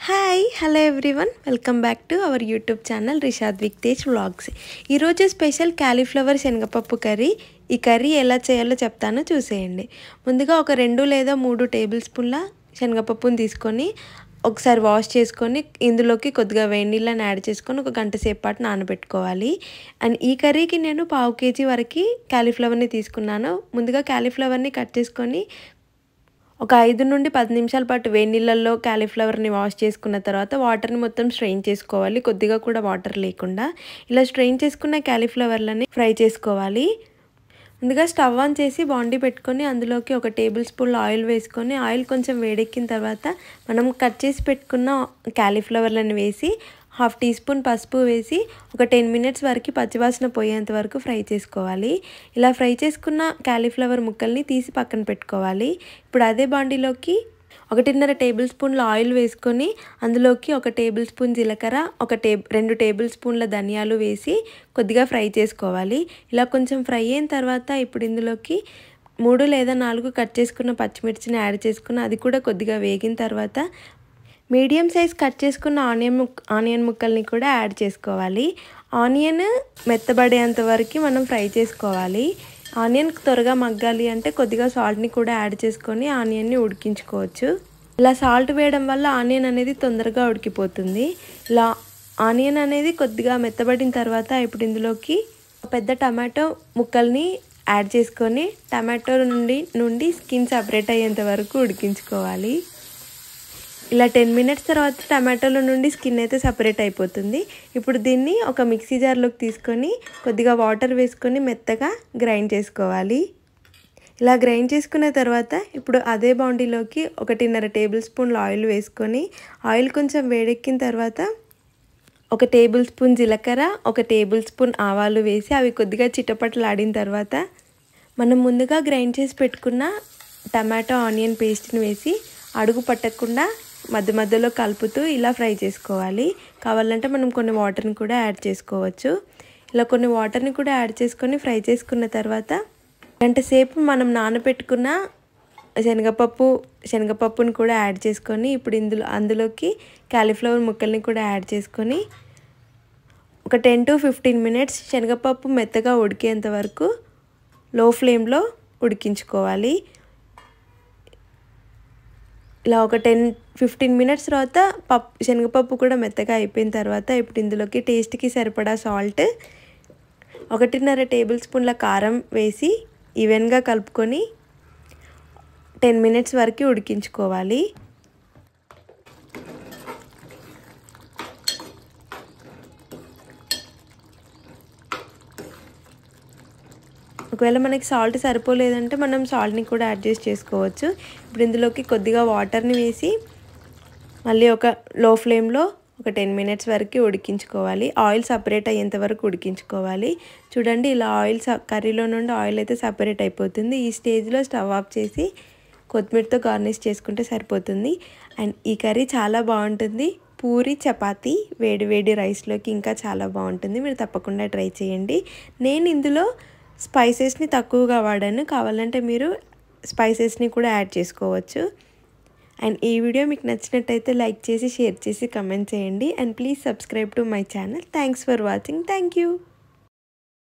Hi hello everyone welcome back to our YouTube channel Rishadvik Tej vlogs. ఈరోజు special cauliflower శనగపప్పు curry. ఈ curry ఎలా చేయాలో చెప్తాను, చూసేయండి. ముందుగా ఒక 2 లేదా 3 టేబుల్ స్పూన్ల శనగపప్పును తీసుకొని ఒకసారి వాష్ చేసుకొని ఇందులోకి కొద్దిగా వేడి నీళ్ళని యాడ్ చేసుకొని ఒక గంట సేపు పాటు నానబెట్టుకోవాలి. అండ్ ఈ కర్రీకి నేను 1/2 kg వరకు క్యాలీఫ్లవర్ని తీసుకున్నాను. ముందుగా క్యాలీఫ్లవర్ని కట్ చేసుకొని ఒక 5 నుండి 10 నిమిషాల పాటు వేడి నీళ్ళల్లో క్యాలీఫ్లవర్ని వాష్ చేసుకున్న తర్వాత వాటర్ని మొత్తం స్ట్రెయిన్ చేసుకోవాలి, కొద్దిగా కూడా వాటర్ లేకుండా. ఇలా స్ట్రెయిన్ చేసుకున్న క్యాలీఫ్లవర్లని ఫ్రై చేసుకోవాలి. ముందుగా స్టవ్ ఆన్ చేసి బాండీ పెట్టుకొని అందులోకి ఒక టేబుల్ స్పూన్ ఆయిల్ వేసుకొని ఆయిల్ కొంచెం వేడెక్కిన తర్వాత మనం కట్ చేసి పెట్టుకున్న క్యాలీఫ్లవర్లను వేసి 1/2 టీ స్పూన్ పసుపు వేసి ఒక 10 మినిట్స్ వరకు పచ్చివాసన పోయేంత వరకు ఫ్రై చేసుకోవాలి. ఇలా ఫ్రై చేసుకున్న క్యాలీఫ్లవర్ ముక్కల్ని తీసి పక్కన పెట్టుకోవాలి. ఇప్పుడు అదే బాండీలోకి 1.5 టేబుల్ స్పూన్ల ఆయిల్ వేసుకొని అందులోకి 1 టేబుల్ స్పూన్ జీలకర్ర, 2 టేబుల్ స్పూన్ల ధనియాలు వేసి కొద్దిగా ఫ్రై చేసుకోవాలి. ఇలా కొంచెం ఫ్రై అయిన తర్వాత ఇప్పుడు ఇందులోకి 3 లేదా 4 కట్ చేసుకున్న పచ్చిమిర్చిని యాడ్ చేసుకుని అది కూడా కొద్దిగా వేగిన తర్వాత మీడియం సైజ్ కట్ చేసుకున్న ఆనియన్ ముక్కల్ని కూడా యాడ్ చేసుకోవాలి. ఆనియన్ మెత్తబడేంత వరకు మనం ఫ్రై చేసుకోవాలి. ఆనియన్ త్వరగా మగ్గాలి అంటే కొద్దిగా సాల్ట్ని కూడా యాడ్ చేసుకొని ఆనియన్ని ఉడికించుకోవచ్చు. ఇలా సాల్ట్ వేయడం వల్ల ఆనియన్ అనేది తొందరగా ఉడికిపోతుంది. ఇలా ఆనియన్ అనేది కొద్దిగా మెత్తబడిన తర్వాత ఇప్పుడు ఇందులోకి పెద్ద టమాటో ముక్కల్ని యాడ్ చేసుకొని టమాటో నుండి స్కిన్ సపరేట్ అయ్యేంత వరకు ఉడికించుకోవాలి. ఇలా 10 మినిట్స్ తర్వాత టమాటోల నుండి స్కిన్ అయితే సపరేట్ అయిపోతుంది. ఇప్పుడు దీన్ని ఒక మిక్సీ జార్లోకి తీసుకొని కొద్దిగా వాటర్ వేసుకొని మెత్తగా గ్రైండ్ చేసుకోవాలి. ఇలా గ్రైండ్ చేసుకున్న తర్వాత ఇప్పుడు అదే బాండీలోకి 1.5 టేబుల్ స్పూన్ల ఆయిల్ వేసుకొని ఆయిల్ కొంచెం వేడెక్కిన తర్వాత 1 టేబుల్ స్పూన్ జీలకర్ర, 1 టేబుల్ స్పూన్ ఆవాలు వేసి అవి కొద్దిగా చిటపటలాడిన తర్వాత మనం ముందుగా గ్రైండ్ చేసి పెట్టుకున్న టమాటో ఆనియన్ పేస్ట్ని వేసి అడుగు పట్టకుండా మధ్య మధ్యలో కలుపుతూ ఇలా ఫ్రై చేసుకోవాలి. కావాలంటే మనం కొన్ని వాటర్ని కూడా యాడ్ చేసుకోవచ్చు. ఇలా కొన్ని వాటర్ని కూడా యాడ్ చేసుకొని ఫ్రై చేసుకున్న తర్వాత గంట సేపు మనం నానబెట్టుకున్న శనగపప్పుని కూడా యాడ్ చేసుకొని ఇప్పుడు అందులోకి క్యాలీఫ్లవర్ ముక్కల్ని కూడా యాడ్ చేసుకొని ఒక 10 to 15 మినిట్స్ శనగపప్పు మెత్తగా ఉడికేంత వరకు లో ఫ్లేమ్లో ఉడికించుకోవాలి. ఇలా ఒక 10-15 మినిట్స్ తర్వాత శనగపప్పు కూడా మెత్తగా అయిపోయిన తర్వాత ఇప్పుడు ఇందులోకి టేస్ట్కి సరిపడా సాల్ట్, 1.5 టేబుల్ స్పూన్ల కారం వేసి ఈవెన్గా కలుపుకొని 10 మినిట్స్ వరకు ఉడికించుకోవాలి. ఒకవేళ మనకి సాల్ట్ సరిపోలేదంటే మనం సాల్ట్ని కూడా అడ్జస్ట్ చేసుకోవచ్చు. ఇప్పుడు ఇందులోకి కొద్దిగా వాటర్ని వేసి మళ్ళీ ఒక లో ఫ్లేమ్లో ఒక 10 మినిట్స్ వరకు ఉడికించుకోవాలి. ఆయిల్ సపరేట్ అయ్యేంత వరకు ఉడికించుకోవాలి. చూడండి, ఇలా కర్రీలో నుండి ఆయిల్ అయితే సపరేట్ అయిపోతుంది. ఈ స్టేజ్లో స్టవ్ ఆఫ్ చేసి కొత్తిమీరతో గార్నిష్ చేసుకుంటే సరిపోతుంది. అండ్ ఈ కర్రీ చాలా బాగుంటుంది. పూరి, చపాతీ, వేడి రైస్లోకి ఇంకా చాలా బాగుంటుంది. మీరు తప్పకుండా ట్రై చేయండి. నేను ఇందులో స్పైసెస్ని తక్కువగా వాడాను, కావాలంటే మీరు స్పైసెస్ని కూడా యాడ్ చేసుకోవచ్చు. అండ్ ఈ వీడియో మీకు నచ్చినట్టయితే లైక్ చేసి, షేర్ చేసి, కమెంట్ చేయండి. And please subscribe to my channel. Thanks for watching. Thank you.